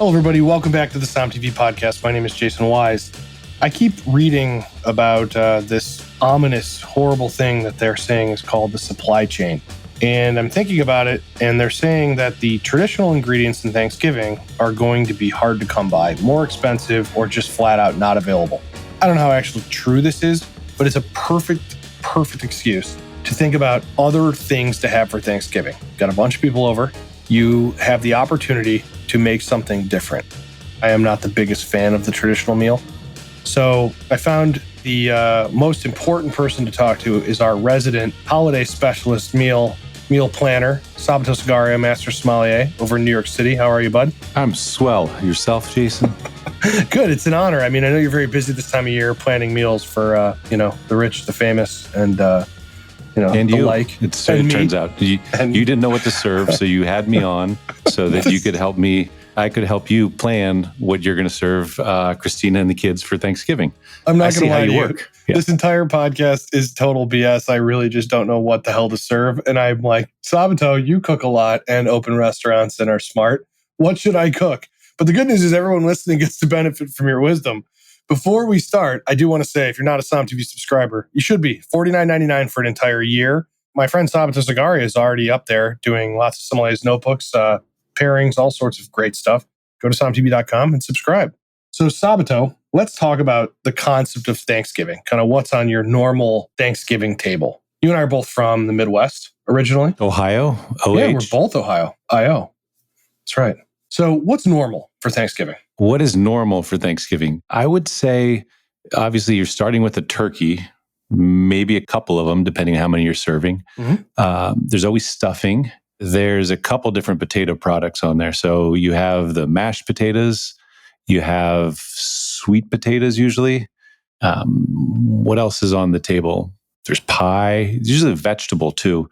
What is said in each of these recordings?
Hello, everybody. Welcome back to the Som TV podcast. My name is Jason Wise. I keep reading about this ominous, horrible thing that they're saying is called the supply chain. And I'm thinking about it, and they're saying that the traditional ingredients in Thanksgiving are going to be hard to come by, more expensive, or just flat out not available. I don't know how actually true this is, but it's a perfect excuse to think about other things to have for Thanksgiving. Got a bunch of people over. You have the opportunity to make something different. I am not the biggest fan of the traditional meal. So I found the most important person to talk to is our resident holiday specialist meal planner, Sabato Sagaria, Master Sommelier over in New York City. How are you, bud? I'm swell. Yourself, Jason? Good. It's an honor. I mean, I know you're very busy this time of year planning meals for, the rich, the famous, and and the you. like. It turns out you didn't know what to serve, so you had me on so that you could help me. I could help you plan what you're going to serve Christina and the kids for Thanksgiving. I'm not going to lie to you. Work. Yeah. This entire podcast is total BS. I really just don't know what the hell to serve. And I'm like, Sabato, you cook a lot and open restaurants and are smart. What should I cook? But the good news is everyone listening gets to benefit from your wisdom. Before we start, I do want to say, if you're not a Som TV subscriber, you should be. $49.99 for an entire year. My friend Sabato Sagaria is already up there doing lots of sommeliers notebooks, pairings, all sorts of great stuff. Go to somtv.com and subscribe. So Sabato, let's talk about the concept of Thanksgiving, kind of what's on your normal Thanksgiving table. You and I are both from the Midwest originally. Ohio? Yeah, we're both Ohio. IO. That's right. So what's normal for Thanksgiving? What is normal for Thanksgiving? I would say, obviously, you're starting with a turkey, maybe a couple of them, depending on how many you're serving. Mm-hmm. There's always stuffing. There's a couple different potato products on there. So you have the mashed potatoes, you have sweet potatoes usually. What else is on the table? There's pie, usually vegetable too.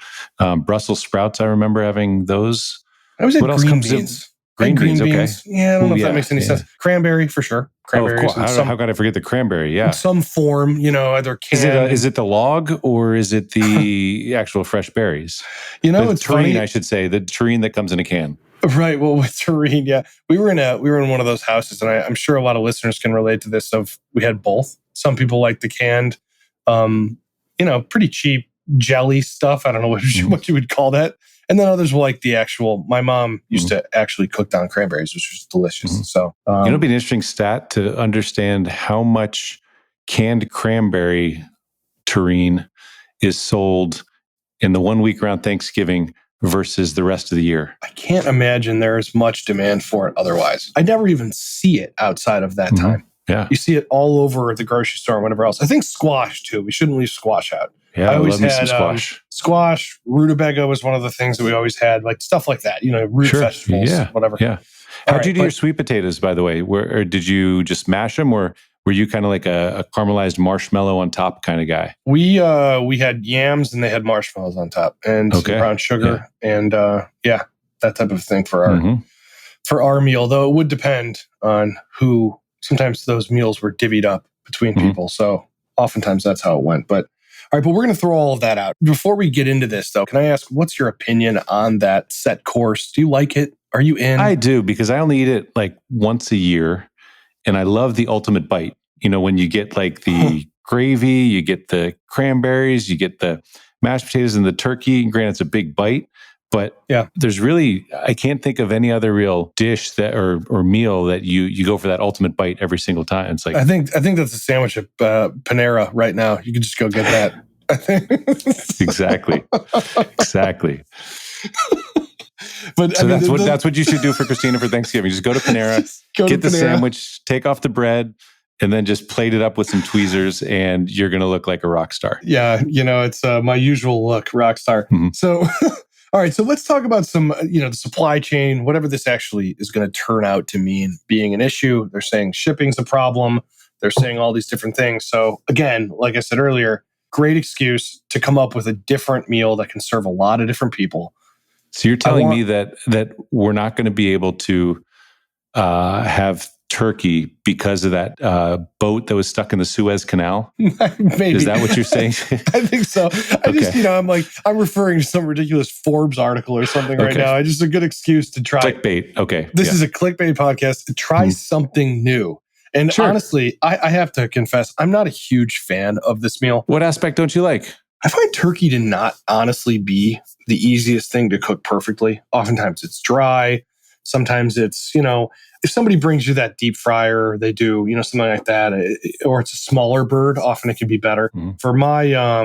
Brussels sprouts, I remember having those. I was at green beans. Green beans. Okay. Yeah, I don't know if that makes any sense. Cranberry for sure. Cranberry. Of course. How could I forget the cranberry? Yeah. In some form, either canned. Is it the log or is it the actual fresh berries? It's terrine, funny. I should say, the terrine that comes in a can. Right. Well, with terrine, yeah, we were in one of those houses, and I'm sure a lot of listeners can relate to this. We had both. Some people like the canned, pretty cheap jelly stuff. I don't know what you would call that. And then others will like the actual. My mom used to actually cook down cranberries, which was delicious. Mm-hmm. So, it'd be an interesting stat to understand how much canned cranberry terrine is sold in the 1 week around Thanksgiving versus the rest of the year. I can't imagine there's much demand for it otherwise. I never even see it outside of that time. Yeah, you see it all over the grocery store and whatever else. I think squash too. We shouldn't leave squash out. Yeah, I always had some squash. Squash, rutabaga was one of the things that we always had, like stuff like that. Root vegetables, whatever. Yeah. How'd you do your sweet potatoes, by the way? Or did you just mash them, or were you kind of like a caramelized marshmallow on top kind of guy? We had yams and they had marshmallows on top and some brown sugar and that type of thing for our meal. Though it would depend on who. Sometimes those meals were divvied up between people, so oftentimes that's how it went. But all right, but we're going to throw all of that out. Before we get into this, though, can I ask, what's your opinion on that set course? Do you like it? Are you in? I do, because I only eat it like once a year, and I love the ultimate bite. When you get like the gravy, you get the cranberries, you get the mashed potatoes and the turkey. Granted, it's a big bite, but there's really, I can't think of any other real dish that or meal that you go for that ultimate bite every single time. It's like I think that's a sandwich at Panera right now. You can just go get that. I think exactly. But so that's what you should do for Christina for Thanksgiving. Just go to Panera, get the sandwich, take off the bread, and then just plate it up with some tweezers, and you're going to look like a rock star. Yeah, it's my usual look, rock star. Mm-hmm. So. All right, so let's talk about some, the supply chain, whatever this actually is going to turn out to mean being an issue. They're saying shipping's a problem. They're saying all these different things. So again, like I said earlier, great excuse to come up with a different meal that can serve a lot of different people. So you're telling me that we're not going to be able to have turkey because of that boat that was stuck in the Suez Canal? Maybe. Is that what you're saying? I think so. I'm referring to some ridiculous Forbes article or something right now. It's just a good excuse to try. Clickbait. Okay. This is a clickbait podcast. Try something new. And honestly, I have to confess, I'm not a huge fan of this meal. What aspect don't you like? I find turkey to not honestly be the easiest thing to cook perfectly. Oftentimes it's dry. Sometimes it's, if somebody brings you that deep fryer, they do, something like that, or it's a smaller bird, often it can be better. For my,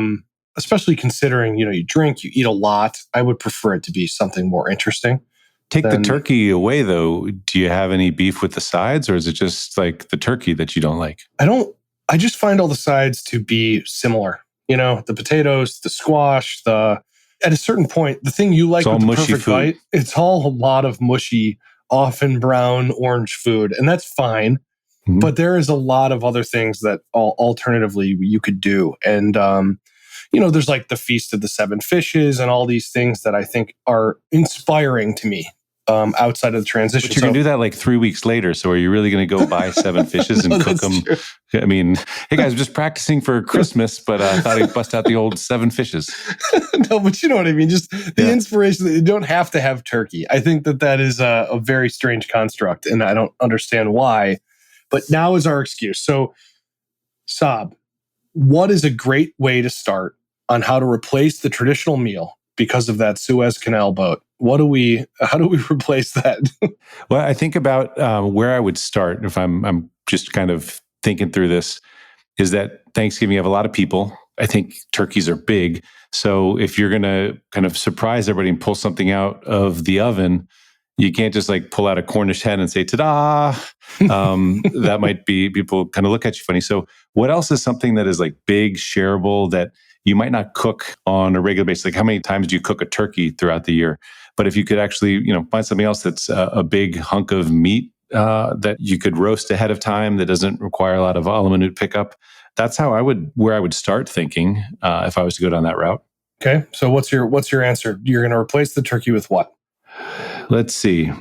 especially considering, you drink, you eat a lot, I would prefer it to be something more interesting. Take the turkey away, though. Do you have any beef with the sides, or is it just like the turkey that you don't like? I just find all the sides to be similar. The potatoes, the squash, at a certain point, the thing you like with the perfect bite, it's all a lot of mushy, often brown, orange food. And that's fine. But there is a lot of other things that alternatively you could do. And, there's like the Feast of the Seven Fishes and all these things that I think are inspiring to me. Outside of the transition. But you're going to do that like 3 weeks later. So are you really going to go buy 7 fishes and cook them? True. I mean, hey guys, I'm just practicing for Christmas, but I thought I'd bust out the old 7 fishes. No, but you know what I mean? Just the inspiration that you don't have to have turkey. I think that is a very strange construct, and I don't understand why. But now is our excuse. So, Sab, what is a great way to start on how to replace the traditional meal because of that Suez Canal boat? How do we replace that? Well, I think about where I would start if I'm just kind of thinking through this, is that Thanksgiving, you have a lot of people. I think turkeys are big. So if you're going to kind of surprise everybody and pull something out of the oven, you can't just like pull out a Cornish hen and say, ta-da! That might be, people kind of look at you funny. So what else is something that is like big, shareable, that you might not cook on a regular basis? Like how many times do you cook a turkey throughout the year? But if you could actually, find something else that's a big hunk of meat that you could roast ahead of time that doesn't require a lot of a la minute pickup, that's where I would start thinking if I was to go down that route. Okay, so what's your answer? You're going to replace the turkey with what? Let's see.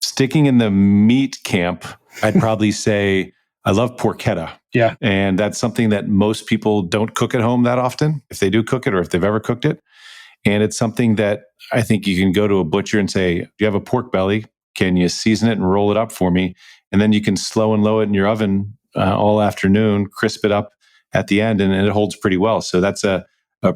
Sticking in the meat camp, I'd probably say I love porchetta. Yeah, and that's something that most people don't cook at home that often, if they do cook it or if they've ever cooked it. And it's something that I think you can go to a butcher and say, do you have a pork belly? Can you season it and roll it up for me? And then you can slow and low it in your oven all afternoon, crisp it up at the end, and it holds pretty well. So that's a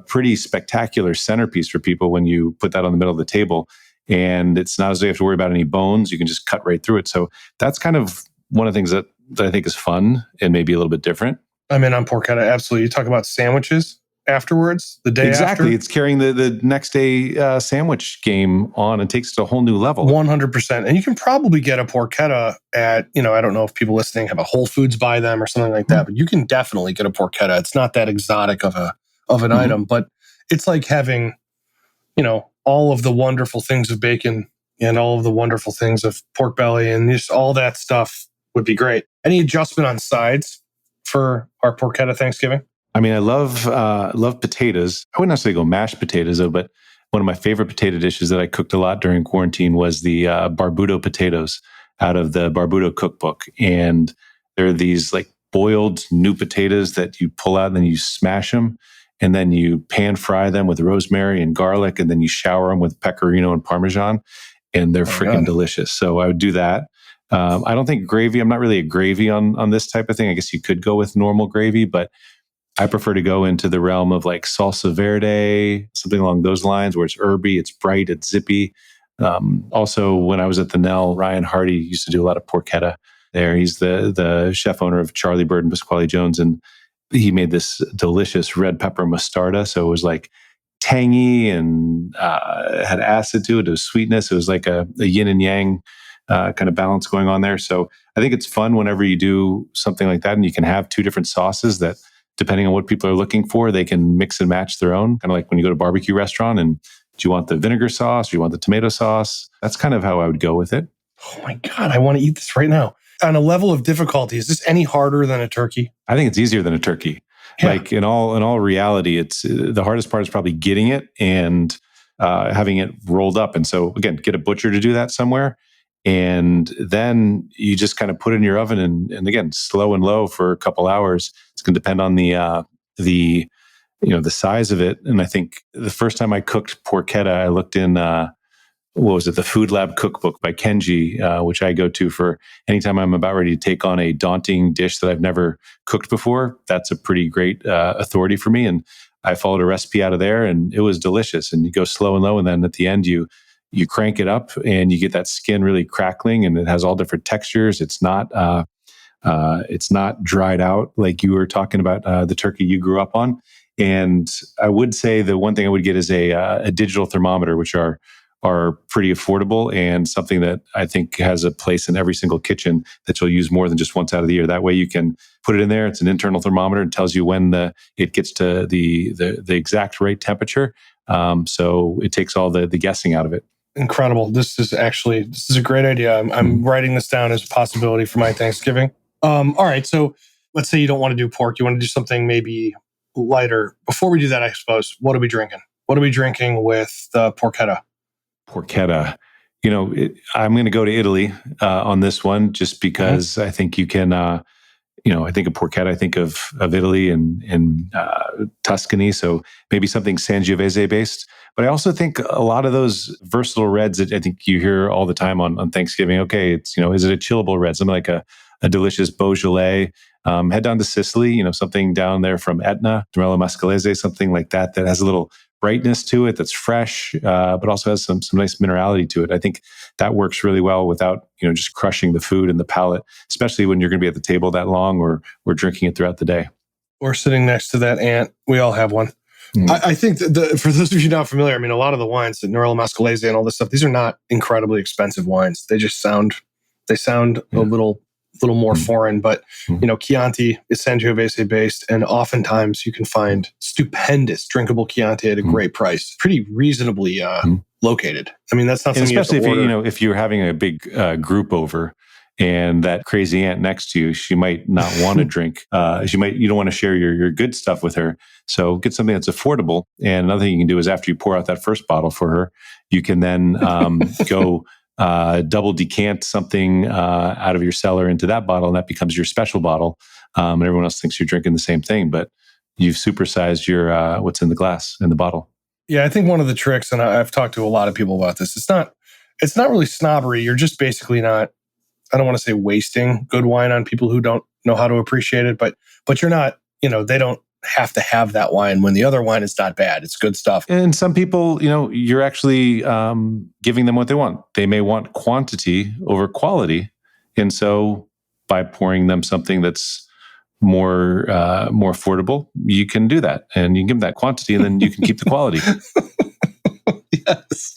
pretty spectacular centerpiece for people when you put that on the middle of the table. And it's not as though you have to worry about any bones. You can just cut right through it. So that's kind of one of the things that I think is fun and maybe a little bit different. I'm in on porchetta, absolutely. You talk about sandwiches afterwards, the day exactly. after. It's carrying the next day sandwich game on and takes it to a whole new level. 100%. And you can probably get a porchetta at, I don't know if people listening have a Whole Foods by them or something like that, but you can definitely get a porchetta. It's not that exotic of an item, but it's like having, all of the wonderful things of bacon and all of the wonderful things of pork belly and just all that stuff would be great. Any adjustment on sides for our porchetta Thanksgiving? I mean, I love potatoes. I wouldn't necessarily go mashed potatoes, though, but one of my favorite potato dishes that I cooked a lot during quarantine was the barbuto potatoes out of the Barbuto cookbook. And they're these like boiled new potatoes that you pull out and then you smash them. And then you pan fry them with rosemary and garlic. And then you shower them with pecorino and Parmesan. And they're freaking delicious. So I would do that. I don't think gravy, I'm not really a gravy on this type of thing. I guess you could go with normal gravy, but I prefer to go into the realm of like salsa verde, something along those lines where it's herby, it's bright, it's zippy. Also, when I was at the Nell, Ryan Hardy used to do a lot of porchetta there. He's the chef owner of Charlie Bird and Pasquale Jones, and he made this delicious red pepper mostarda. So it was like tangy and had acid to it. It was sweetness. It was like a yin and yang kind of balance going on there. So I think it's fun whenever you do something like that and you can have two different sauces that, depending on what people are looking for, they can mix and match their own. Kind of like when you go to a barbecue restaurant and do you want the vinegar sauce? Do you want the tomato sauce? That's kind of how I would go with it. Oh my God, I want to eat this right now. On a level of difficulty, is this any harder than a turkey? I think it's easier than a turkey. Yeah. Like in all reality, it's the hardest part is probably getting it and having it rolled up. And so again, get a butcher to do that somewhere. And then you just kind of put it in your oven and again, slow and low for a couple hours. It's going to depend on the the size of it. And I think the first time I cooked porchetta, I looked in what was it, the Food Lab Cookbook by Kenji, which I go to for anytime I'm about ready to take on a daunting dish that I've never cooked before. That's a pretty great authority for me. And I followed a recipe out of there, and it was delicious. And you go slow and low, and then at the end you crank it up, and you get that skin really crackling, and it has all different textures. It's not dried out like you were talking about the turkey you grew up on. And I would say the one thing I would get is a digital thermometer, which are pretty affordable and something that I think has a place in every single kitchen that you'll use more than just once out of the year. That way you can put it in there. It's an internal thermometer and tells you when it gets to the exact right temperature. So it takes all the guessing out of it. Incredible. This is a great idea. I'm writing this down as a possibility for my Thanksgiving. All right. So let's say you don't want to do pork. You want to do something maybe lighter. Before we do that, I suppose, what are we drinking? What are we drinking with the porchetta? Porchetta. I'm going to go to Italy on this one just because I think you can, I think of porchetta, I think of Italy and Tuscany. So maybe something Sangiovese based. But I also think a lot of those versatile reds that I think you hear all the time on Thanksgiving. Okay, it's, is it a chillable red? Something like a delicious Beaujolais. Head down to Sicily, something down there from Etna, Dorello Mascalese, something like that has a little brightness to it, that's fresh, but also has some nice minerality to it. I think that works really well without just crushing the food and the palate, especially when you're going to be at the table that long or drinking it throughout the day. Or sitting next to that aunt. We all have one. I think that for those of you not familiar, a lot of the wines, the Dorello Mascalese and all this stuff, these are not incredibly expensive wines. They just sound a little more foreign, but Chianti is Sangiovese based, and oftentimes you can find stupendous drinkable Chianti at a great price, pretty reasonably located. That's not something. Especially if you're having a big group over, and that crazy aunt next to you, she might not want to drink. You don't want to share your good stuff with her. So get something that's affordable. And another thing you can do is after you pour out that first bottle for her, you can then go double decant something out of your cellar into that bottle, and that becomes your special bottle. And everyone else thinks you're drinking the same thing, but you've supersized your what's in the glass, in the bottle. Yeah, I think one of the tricks, and I've talked to a lot of people about this, it's not really snobbery. You're just basically not, I don't want to say wasting good wine on people who don't know how to appreciate it, but you're not, they don't have to have that wine when the other wine is not bad. It's good stuff. And some people, you're actually giving them what they want. They may want quantity over quality. And so by pouring them something that's more affordable, you can do that. And you can give them that quantity, and then you can keep the quality. Yes.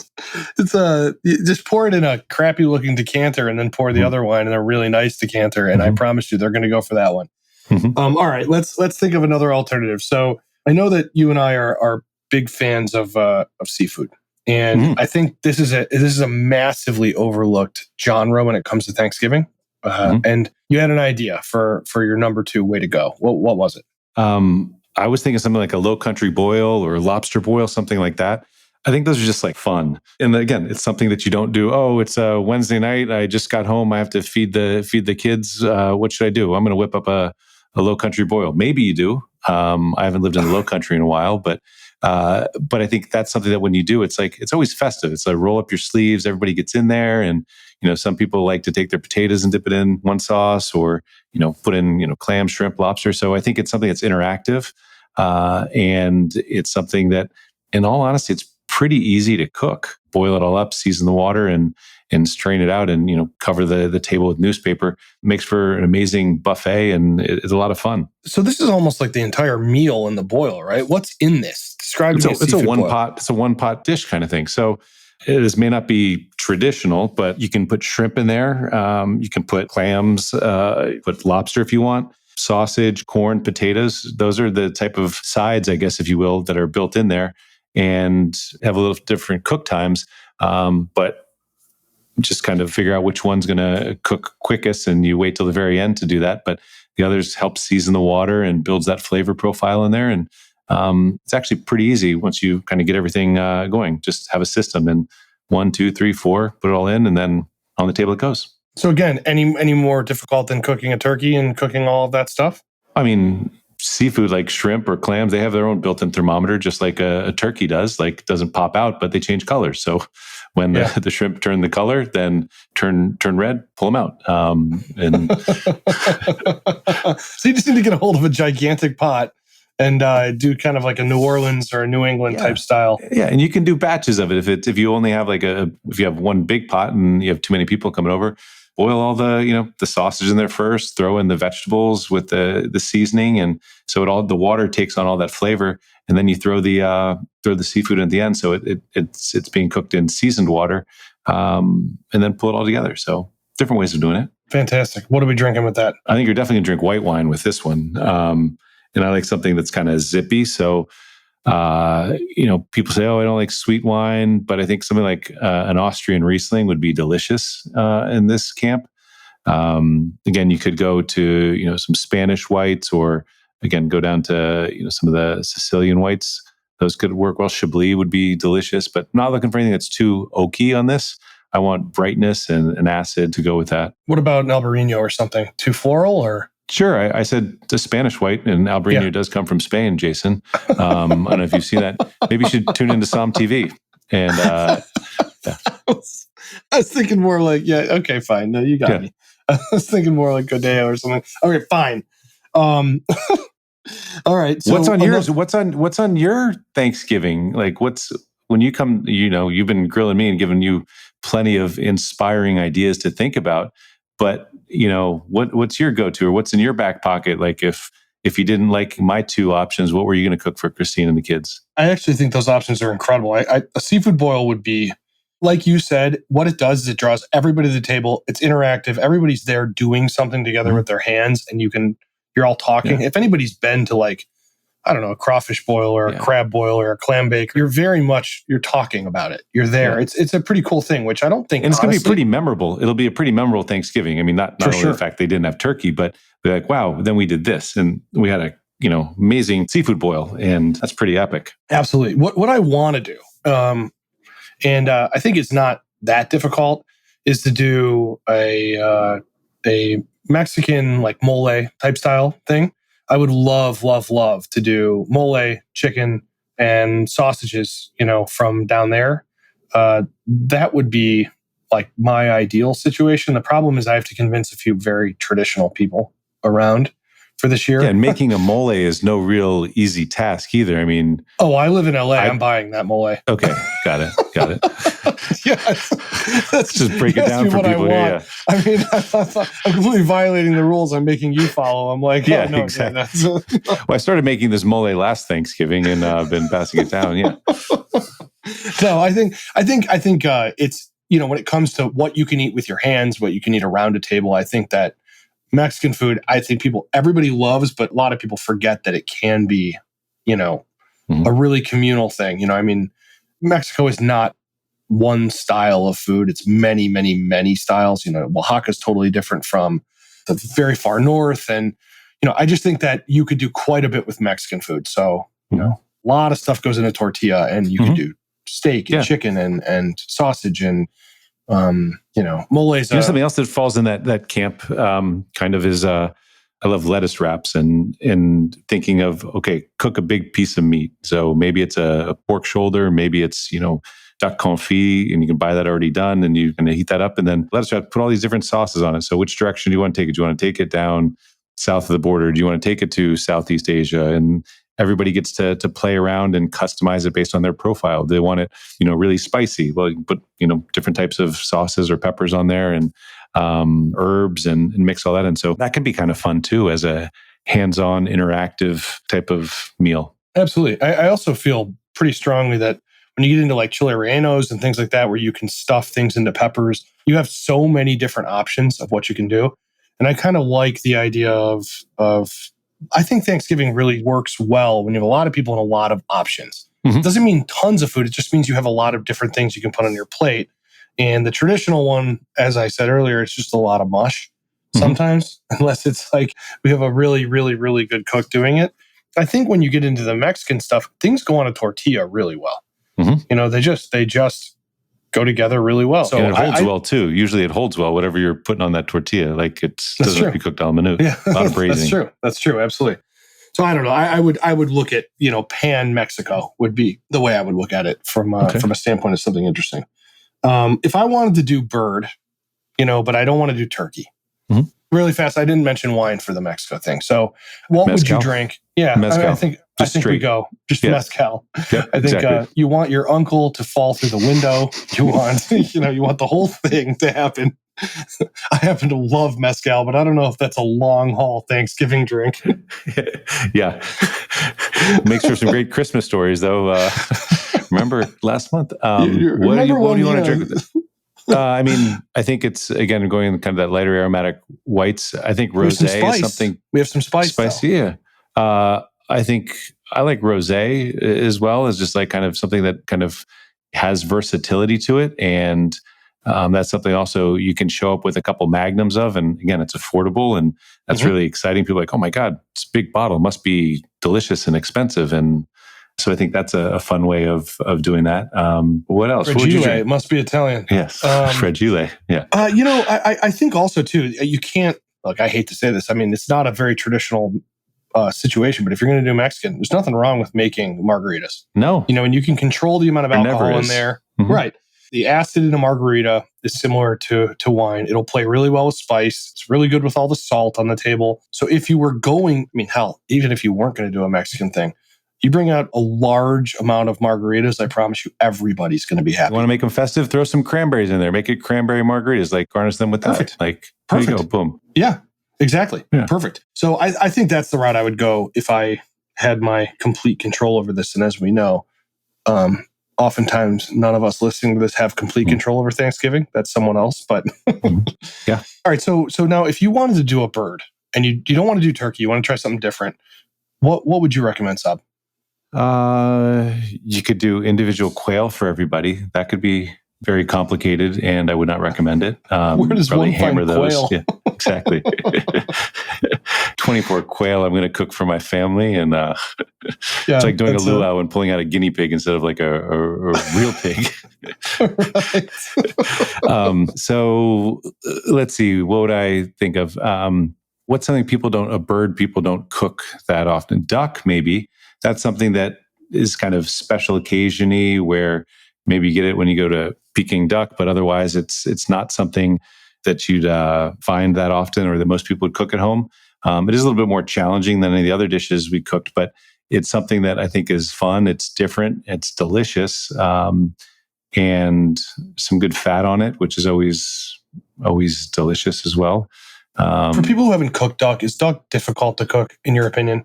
It's you just pour it in a crappy looking decanter and then pour the other wine in a really nice decanter. And I promise you, they're going to go for that one. All right, let's think of another alternative. So I know that you and I are big fans of seafood, and I think this is a massively overlooked genre when it comes to Thanksgiving. And you had an idea for your number 2 way to go. What was it? I was thinking something like a low country boil or lobster boil, something like that. I think those are just like fun. And again, it's something that you don't do. Oh, it's a Wednesday night. I just got home. I have to feed the kids. What should I do? I'm going to whip up a low country boil. Maybe you do. I haven't lived in the low country in a while, but I think that's something that when you do, it's always festive. It's like roll up your sleeves. Everybody gets in there. And, some people like to take their potatoes and dip it in one sauce or, put in, clam, shrimp, lobster. So I think it's something that's interactive. And it's something that, in all honesty, it's pretty easy to cook. Boil it all up, season the water, and strain it out, and cover the table with newspaper. It makes for an amazing buffet, and it's a lot of fun. So this is almost like the entire meal in the boil, right? What's in this? Describe to me. It's a one pot. It's a one pot dish kind of thing. So may not be traditional, but you can put shrimp in there. You can put clams, put lobster if you want. Sausage, corn, potatoes. Those are the type of sides, I guess, if you will, that are built in there and have a little different cook times. But just kind of figure out which one's going to cook quickest, and you wait till the very end to do that. But the others help season the water and builds that flavor profile in there. And it's actually pretty easy once you kind of get everything going. Just have a system, and 1, 2, 3, 4, put it all in, and then on the table it goes. So again, any more difficult than cooking a turkey and cooking all of that stuff? I mean, seafood like shrimp or clams, they have their own built-in thermometer, just like a turkey does. Like, it doesn't pop out, but they change colors. So when the shrimp turn the color, then turn red, pull them out. And so you just need to get a hold of a gigantic pot and do kind of like a New Orleans or a New England type style. Yeah, and you can do batches of it. If you only have if you have one big pot and you have too many people coming over, boil all the sausage in there first, throw in the vegetables with the seasoning, and so the water takes on all that flavor, and then you throw the seafood at the end, so it's being cooked in seasoned water, and then pull it all together. So different ways of doing it. Fantastic. What are we drinking with that? I think you're definitely gonna drink white wine with this one, and I like something that's kind of zippy. So people say, "Oh, I don't like sweet wine," but I think something like an Austrian Riesling would be delicious in this camp. Again, you could go to some Spanish whites, or again go down to some of the Sicilian whites. Those could work well. Chablis would be delicious, but not looking for anything that's too oaky on this. I want brightness and an acid to go with that. What about an Albarino or something? Too floral or? Sure. I said the Spanish white, and Albarino does come from Spain, Jason. I don't know if you've seen that. Maybe you should tune into Som TV. And I was thinking more like, okay, fine. No, you got me. I was thinking more like Godeo or something. Okay, fine. All right. So what's on yours? What's on your Thanksgiving? Like, when you come, you've been grilling me and giving you plenty of inspiring ideas to think about. But what's your go-to, or what's in your back pocket? Like, if you didn't like my two options, what were you going to cook for Christine and the kids? I actually think those options are incredible. A seafood boil would be, like you said, what it does is it draws everybody to the table. It's interactive. Everybody's there doing something together with their hands, and you're all talking. If anybody's been to a crawfish boil or a crab boil or a clam bake, you're talking about it. You're there. Yeah. It's a pretty cool thing, which I don't think, and it's going to be pretty memorable. It'll be a pretty memorable Thanksgiving. I mean, not only the fact they didn't have turkey, but they're like, wow, then we did this, and we had a amazing seafood boil, and that's pretty epic. Absolutely. What I want to do, and I think it's not that difficult, is to do a Mexican mole type style thing. I would love to do mole, chicken, and sausages, from down there. That would be my ideal situation. The problem is I have to convince a few very traditional people around for this year. Yeah, and making a mole is no real easy task either. I mean... Oh, I live in LA. I'm buying that mole. Okay, got it. Let's just break it down for people. Yeah. I mean, I'm completely violating the rules I'm making you follow. I'm like, exactly. Well, I started making this mole last Thanksgiving, and I've been passing it down. Yeah. No, I think it's, when it comes to what you can eat with your hands, what you can eat around a table, I think that Mexican food, I think everybody loves, but a lot of people forget that it can be, a really communal thing. I mean, Mexico is not one style of food. It's many, many, many styles. Oaxaca is totally different from the very far north. And, I just think that you could do quite a bit with Mexican food. So, a lot of stuff goes in a tortilla, and you can do steak and chicken and sausage and, mole. Something else that falls in that camp kind of is, I love lettuce wraps and thinking of, okay, cook a big piece of meat. So maybe it's a pork shoulder, maybe it's, duck confit, and you can buy that already done, and you can heat that up, and then lettuce wrap, put all these different sauces on it. So which direction do you want to take it? Do you want to take it down south of the border? Do you want to take it to Southeast Asia? And everybody gets to play around and customize it based on their profile. They want it, really spicy. Well, you can put, different types of sauces or peppers on there, and herbs, and mix all that in. So that can be kind of fun too, as a hands-on interactive type of meal. Absolutely. I also feel pretty strongly that when you get into chile rellenos and things like that, where you can stuff things into peppers, you have so many different options of what you can do. And I kind of like the idea of I think Thanksgiving really works well when you have a lot of people and a lot of options. It doesn't mean tons of food. It just means you have a lot of different things you can put on your plate. And the traditional one, as I said earlier, it's just a lot of mush sometimes, unless it's we have a really, really, really good cook doing it. I think when you get into the Mexican stuff, things go on a tortilla really well. They just go together really well. So and it holds well too. Usually it holds well, whatever you're putting on that tortilla. Like it doesn't have to be cooked a la minute. Yeah, a lot of braising. That's true. Absolutely. So I don't know. I would look at, pan Mexico would be the way I would look at it from a standpoint of something interesting. If I wanted to do bird, but I don't want to do turkey. Mm-hmm. Really fast, I didn't mention wine for the Mexico thing. So what would you drink? Yeah, mezcal. I think we go just mezcal. Yep, I think exactly. You want your uncle to fall through the window. You want you want the whole thing to happen. I happen to love mezcal, but I don't know if that's a long haul Thanksgiving drink. Yeah, makes for some great Christmas stories, though. Remember last month? What do you want to drink with this? I think it's, again, going in kind of that lighter aromatic whites. I think rosé is something. We have some spice. Spicy, yeah. I think I like rosé as well as just like kind of something that kind of has versatility to it. And that's something also you can show up with a couple magnums of. And again, it's affordable and that's really exciting. People are like, oh my God, it's a big bottle. It must be delicious and expensive. And so I think that's a fun way of doing that. What else? Fragile, it must be Italian. Yes, fragile. Yeah. I think also too, you can't. Look, I hate to say this. I mean, it's not a very traditional situation, but if you're going to do Mexican, there's nothing wrong with making margaritas. No, and you can control the amount of alcohol in there. Mm-hmm. Right. The acid in a margarita is similar to wine. It'll play really well with spice. It's really good with all the salt on the table. So if you were going, hell, even if you weren't going to do a Mexican thing, you bring out a large amount of margaritas, I promise you, everybody's going to be happy. You want to make them festive? Throw some cranberries in there. Make it cranberry margaritas. Like garnish them with that. Like, there you go. Boom. Yeah, exactly. Yeah. Perfect. So I think that's the route I would go if I had my complete control over this. And as we know, oftentimes none of us listening to this have complete control over Thanksgiving. That's someone else. But yeah. All right. So now if you wanted to do a bird and you don't want to do turkey, you want to try something different, what would you recommend, Sab? You could do individual quail for everybody. That could be very complicated, and I would not recommend it. Where does one find quail? Yeah, exactly. 24 quail I'm going to cook for my family, and it's like doing a luau and pulling out a guinea pig instead of like a real pig. So let's see. What would I think of? What's something a bird people don't cook that often? Duck, maybe. That's something that is kind of special occasion-y where maybe you get it when you go to Peking duck, but otherwise it's not something that you'd find that often or that most people would cook at home. It is a little bit more challenging than any of the other dishes we cooked, but it's something that I think is fun. It's different. It's delicious. And some good fat on it, which is always delicious as well. For people who haven't cooked duck, is duck difficult to cook, in your opinion?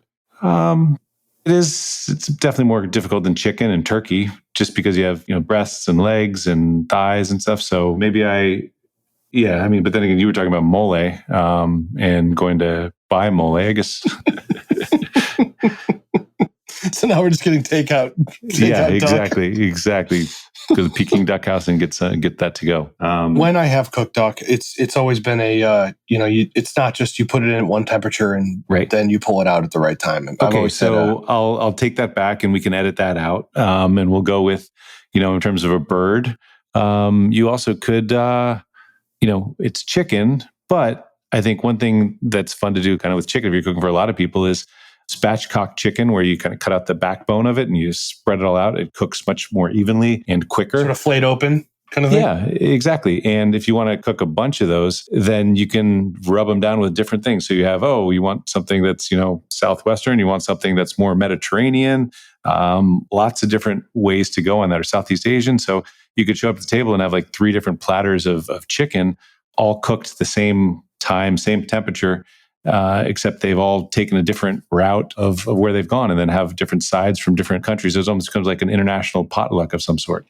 It's definitely more difficult than chicken and turkey, just because you have, breasts and legs and thighs and stuff. So maybe but then again, you were talking about mole, and going to buy mole, I guess. So now we're just getting takeout. Yeah, exactly. Go to the Peking duck house and get that to go. When I have cooked duck, it's always been it's not just you put it in at one temperature and then you pull it out at the right time. Okay, so I'll take that back and we can edit that out. And we'll go with, in terms of a bird. You also could, it's chicken, but I think one thing that's fun to do kind of with chicken, if you're cooking for a lot of people, is spatchcock chicken, where you kind of cut out the backbone of it and you spread it all out. It cooks much more evenly and quicker. Sort of flayed open kind of thing? Yeah, exactly. And if you want to cook a bunch of those, then you can rub them down with different things. So you have, you want something that's, Southwestern, you want something that's more Mediterranean, lots of different ways to go on that, or Southeast Asian. So you could show up at the table and have like 3 different platters of chicken, all cooked the same time, same temperature, except they've all taken a different route of where they've gone, and then have different sides from different countries. It almost becomes like an international potluck of some sort.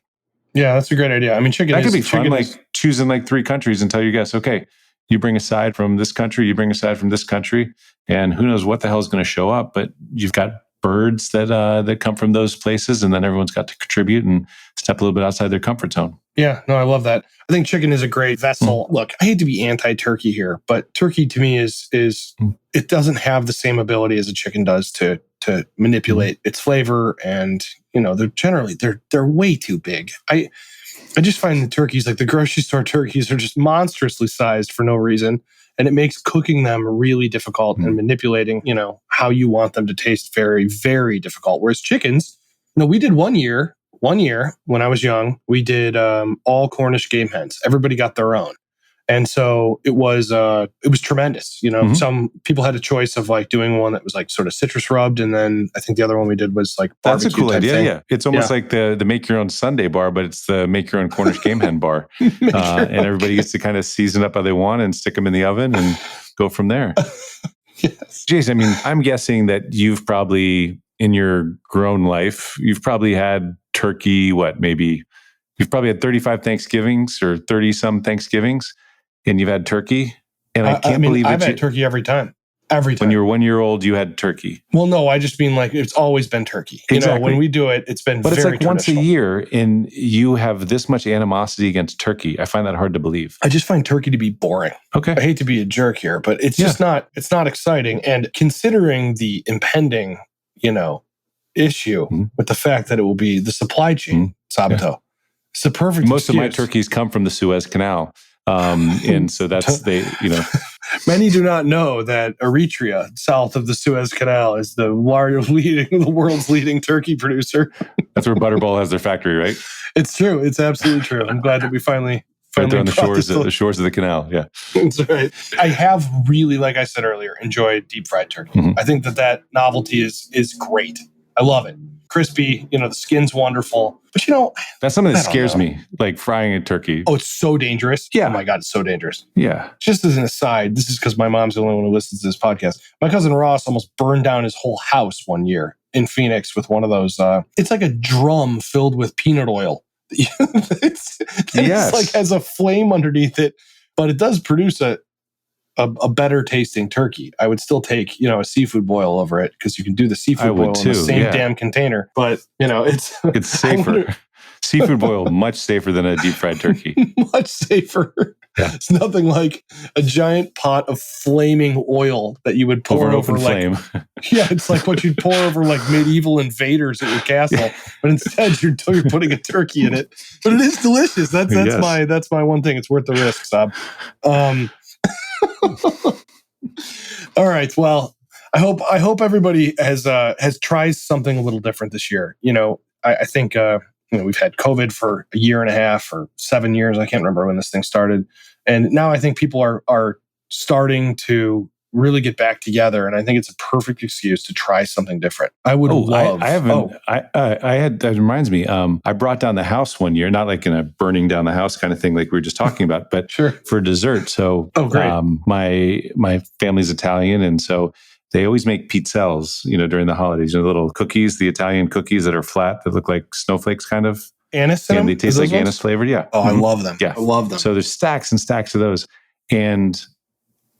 Yeah, that's a great idea. I mean, chicken could be fun, choosing like 3 countries and tell your guests, okay, you bring a side from this country, you bring a side from this country, and who knows what the hell is going to show up, but you've got birds that come from those places, and then everyone's got to contribute and step a little bit outside their comfort zone. Yeah, no, I love that. I think chicken is a great vessel. Look, I hate to be anti-turkey here, but turkey to me is it doesn't have the same ability as a chicken does to manipulate its flavor, and they're way too big. I just find the turkeys, like the grocery store turkeys, are just monstrously sized for no reason. And it makes cooking them really difficult and manipulating, how you want them to taste very, very difficult. Whereas chickens, we did one year when I was young, we did all Cornish game hens. Everybody got their own. And so it was tremendous. Some people had a choice of like doing one that was like sort of citrus rubbed. And then I think the other one we did was like barbecue. That's a cool type idea. thing. Yeah. It's almost like the make your own Sunday bar, but it's the make your own Cornish game hen bar. And everybody gets to kind of season up how they want and stick them in the oven and go from there. Yes. Jason, I mean, I'm guessing that you've probably, in your grown life, you've probably had turkey, you've probably had 35 Thanksgivings or 30 some Thanksgivings. And you've had turkey, and I can't believe I've had turkey every time. Every time. When you were 1 year old, you had turkey. Well, no, I just mean like it's always been turkey. Exactly. When we do it, it's been but very it's like once a year, and you have this much animosity against turkey. I find that hard to believe. I just find turkey to be boring. Okay. I hate to be a jerk here, but it's just not. It's not exciting. And considering the impending, issue with the fact that it will be the supply chain, Sabato, it's the perfect. Most of my turkeys come from the Suez Canal. And so that's Many do not know that Eritrea, south of the Suez Canal, is the world's leading turkey producer. That's where Butterball has their factory, right? It's true. It's absolutely true. I'm glad that we finally right there on the shores of the canal. Yeah, that's right. I have really, like I said earlier, enjoyed deep fried turkey. I think that novelty is great. I love it. Crispy, the skin's wonderful. But that's something that scares me, like frying a turkey. Oh, it's so dangerous. Yeah. Oh my God, it's so dangerous. Yeah. Just as an aside, this is because my mom's the only one who listens to this podcast. My cousin Ross almost burned down his whole house one year in Phoenix with one of those. It's like a drum filled with peanut oil. It's like has a flame underneath it, but it does produce a better tasting turkey. I would still take, a seafood boil over it because you can do the seafood boil in the same damn container. But, it's safer. Seafood boil, much safer than a deep fried turkey. Much safer. Yeah. It's nothing like a giant pot of flaming oil that you would pour over flame. Yeah, it's like what you'd pour over like medieval invaders at your castle. Yeah. But instead you're putting a turkey in it. But it is delicious. That's my one thing. It's worth the risk, Sab. All right. Well, I hope everybody has tried something a little different this year. I think we've had COVID for a year and a half or 7 years. I can't remember when this thing started, and now I think people are starting to really get back together, and I think it's a perfect excuse to try something different. I would love. I haven't. I had. That reminds me. I brought down the house one year, not like in a burning down the house kind of thing, like we were just talking about, but for dessert. So, great. My family's Italian, and so they always make pizzelles. During the holidays, little cookies, the Italian cookies that are flat that look like snowflakes, kind of. Anise, and they taste like anise flavored. Yeah. Oh, I love them. Yeah, I love them. So there's stacks and stacks of those, and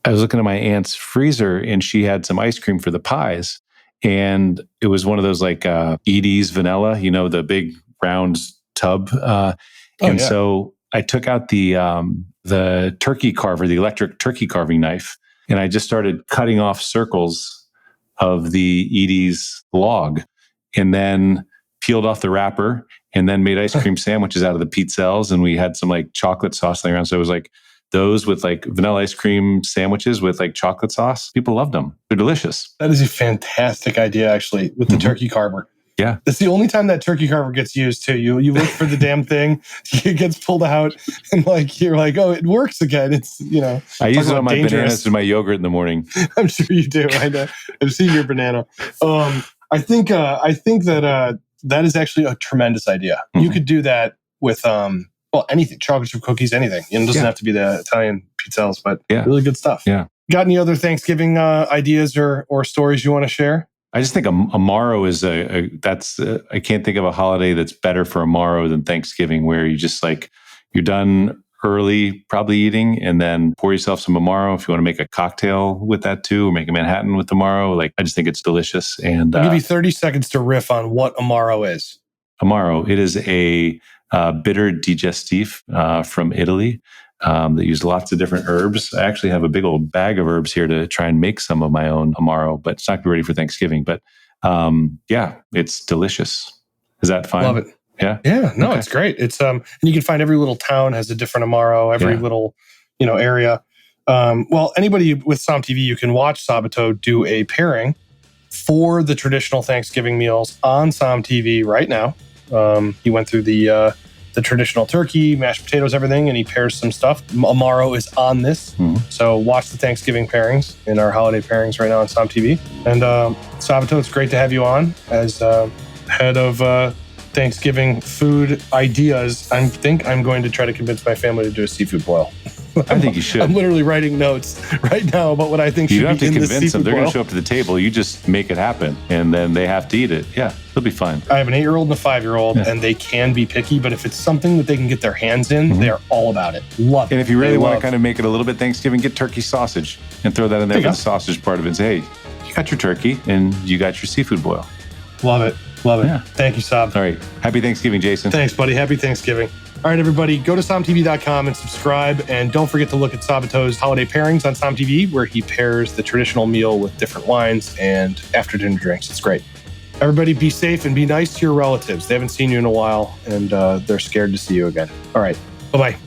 I was looking at my aunt's freezer, and she had some ice cream for the pies, and it was one of those like Edie's vanilla, the big round tub. So I took out the turkey carver, the electric turkey carving knife, and I just started cutting off circles of the Edie's log, and then peeled off the wrapper, and then made ice cream sandwiches out of the pizzelles, and we had some like chocolate sauce laying around. So it was like those with like vanilla ice cream sandwiches with like chocolate sauce. People loved them. They're delicious. That is a fantastic idea, actually, with the turkey carver. Yeah. It's the only time that turkey carver gets used too. You look for the damn thing, it gets pulled out, and like you're like, oh, it works again. It's I use it on my bananas and my yogurt in the morning. I'm sure you do. I know. I've seen your banana. I think that that is actually a tremendous idea. You could do that with anything, chocolate chip cookies, anything. It doesn't have to be the Italian pizzelles, but really good stuff. Yeah. Got any other Thanksgiving ideas or stories you want to share? I just think a morrow is I can't think of a holiday that's better for a morrow than Thanksgiving, where you just you're done early, probably eating, and then pour yourself some Amaro if you want to make a cocktail with that too, or make a Manhattan with Amaro. I just think it's delicious. And I'll give you 30 seconds to riff on what Amaro is. Amaro, it is a bitter digestif from Italy that use lots of different herbs. I actually have a big old bag of herbs here to try and make some of my own Amaro, but it's not ready for Thanksgiving. But it's delicious. Is that fine? Love it. Yeah. Yeah, no, Okay. it's great. It's and you can find every little town has a different Amaro, every little, area. Well, anybody with Som TV, you can watch Sabato do a pairing for the traditional Thanksgiving meals on Som TV right now. He went through the traditional turkey, mashed potatoes, everything, and he pairs some stuff. Amaro is on this. So watch the Thanksgiving pairings and our holiday pairings right now on Som TV. And Sabato, it's great to have you on as head of Thanksgiving food ideas. I think I'm going to try to convince my family to do a seafood boil. I think you should. I'm literally writing notes right now about what I think You should don't have be to in the convince them. seafood They're going boil. to show up to the table. You just make it happen, and then they have to eat it. Yeah, they'll be fine. I have an 8-year-old and a 5-year-old, and they can be picky, but if it's something that they can get their hands in, they're all about it. Love it. And if you really They want to love- kind of make it a little bit Thanksgiving, get turkey sausage and throw that in there for the sausage part of it and say, hey, you got your turkey and you got your seafood boil. Love it. Love it. Yeah. Thank you, Sab. All right. Happy Thanksgiving, Jason. Thanks, buddy. Happy Thanksgiving. All right, everybody, go to SomTV.com and subscribe. And don't forget to look at Sabato's holiday pairings on Som TV, where he pairs the traditional meal with different wines and after dinner drinks. It's great. Everybody be safe and be nice to your relatives. They haven't seen you in a while, and they're scared to see you again. All right. Bye-bye.